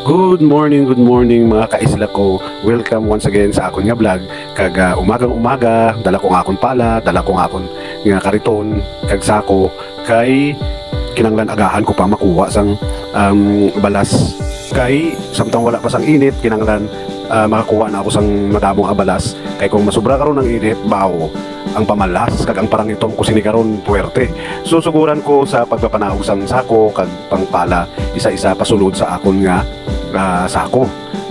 Good morning mga kaisla ko. Welcome once again sa akon nga vlog. Kag umagang-umaga, dala ko nga akon pala, dala ko nga akon nga kariton, kag sako kay kinanglan agahan ko pa makuha sang balas. Kay samtang wala pa sang init, kinanglan makakuha na ako sang madamong abalas. Kay kung masubra karon ng init, bawo ang pamalas kag ang parangitom ko sini karon puwerte. So suguran ko sa pagpapanahog sang sako kag pangpala isa-isa pasulod sa akon nga sako.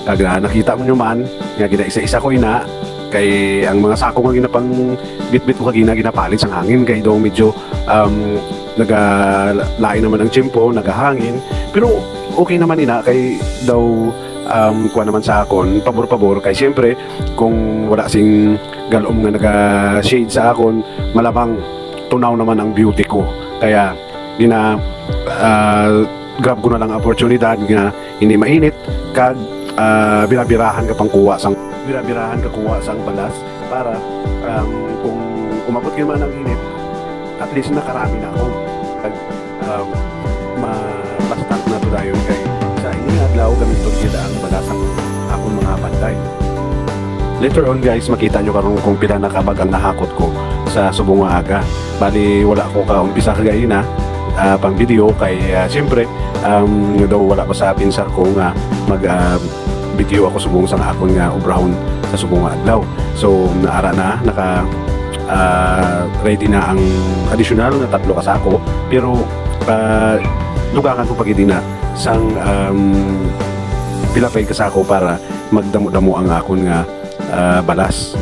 Kag nakita mo nyo man nga gina-isa-isa ko ina kay ang mga sako nga ginapang bitbit ko kagina ginapalit sang hangin kay daw medyo nagalain naman ang tiyempo, nagahangin, pero okay naman ina kay daw kuha naman sa akon pabor-pabor kay siyempre kung wala sing galom nga naga-shade sa akon, malabang tunaw naman ang beauty ko. Kaya grab ko na lang oportunidad nga hindi mainit kag birabirahan ka kuha sang balas para kung umabot ka man ang init, at least nakarami na ako kag ma-start na to dayon kay sa ining adlaw gamiton gyud ang balas ang akong mga banday. Later on guys, makita nyo karon kung pila na kabag ang nahakot ko sa subong nga aga. Bali wala ko ka umpisa kagay na pang video kay siyempre daw wala pa sa pinsar ko nga mag video ako subong sang akon nga obrahon sa subong nga adlaw. So naara na naka ready na ang additional na 3 kasako, pero lugangan ko pagidi na sang pilapay kasako para magdamo-damo ang akon nga balas.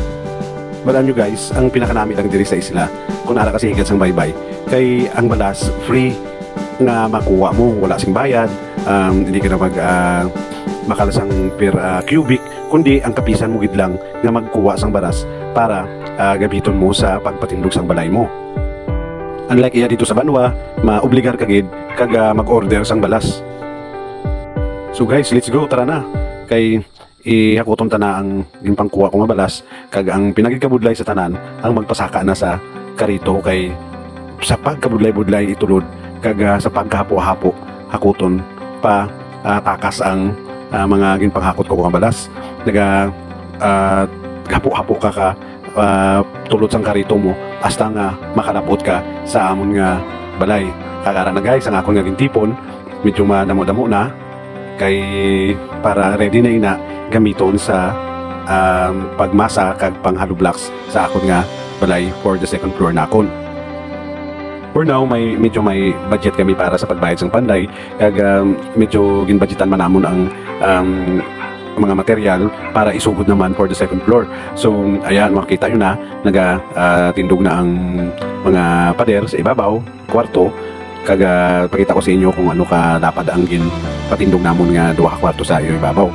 Balaan nyo guys, ang pinakanami lang diri sa isla kung nara kasi higad sang baybay kay ang balas free nga makuha mo, wala sing bayad, hindi ka na makalasang per cubic, kundi ang kapisan mo gid lang nga magkuha sang balas para gabiton mo sa pagpatindog sang balay mo. Unlike iya dito sa Banwa, maobligar ka gid kag mag-order sang balas. So guys, let's go, tara na kay ihakuton ta na ang pangkuha ko nga balas kag ang pinagikabudlay sa tanan ang magpasaka na sa karito kay sa pagkabudlay-budlay itulod kag sa pagkahapo-hapo hakuton pa takas ang mga ginpanghakot ko nga balas. Hapo-hapo ka tulod sang karito mo hasta nga makalapot ka sa amon nga balay. Kakara na guys, ang akon nga gintipon medyo madamo-damo na kay para ready na ina gamiton sa pagmasa kag panghalo blocks sa akon nga balay for the second floor na akon. For now, medyo may budget kami para sa pagbayad sang panday kag medyo ginbudgetan man namon ang mga material para isugod naman for the second floor. So ayan, makita nyo na nagatindog na ang mga pader sa ibabaw, kwarto, kag pakita ko sa inyo kung ano ka dapat ang patindog namon nga 2 kwarto sa iyo ibabaw.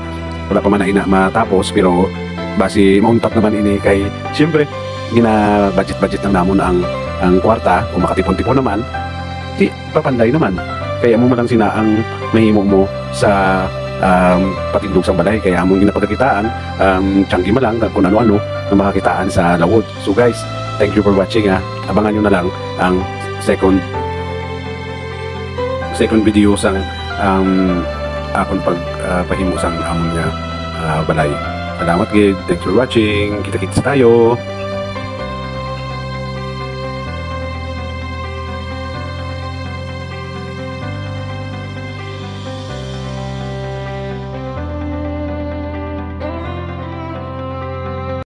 Wala pa man na ina matapos, pero basi mauntat naman ini kay siyempre gina-budget lang namon ang kwarta. Kung makatipon-tipon naman, di papanday naman. Kaya mo lang sina ang mahimo mo sa patindog sa balay. Kaya among ginapagkakitaan, tiyanggi mo lang kung ano-ano na makakitaan sa lawod. So guys, thank you for watching ha. Abangan nyo na lang ang second video sang akon pagpahimo sang amon nga balay. Salamat gid. Thanks for watching. Kita-kits tayo.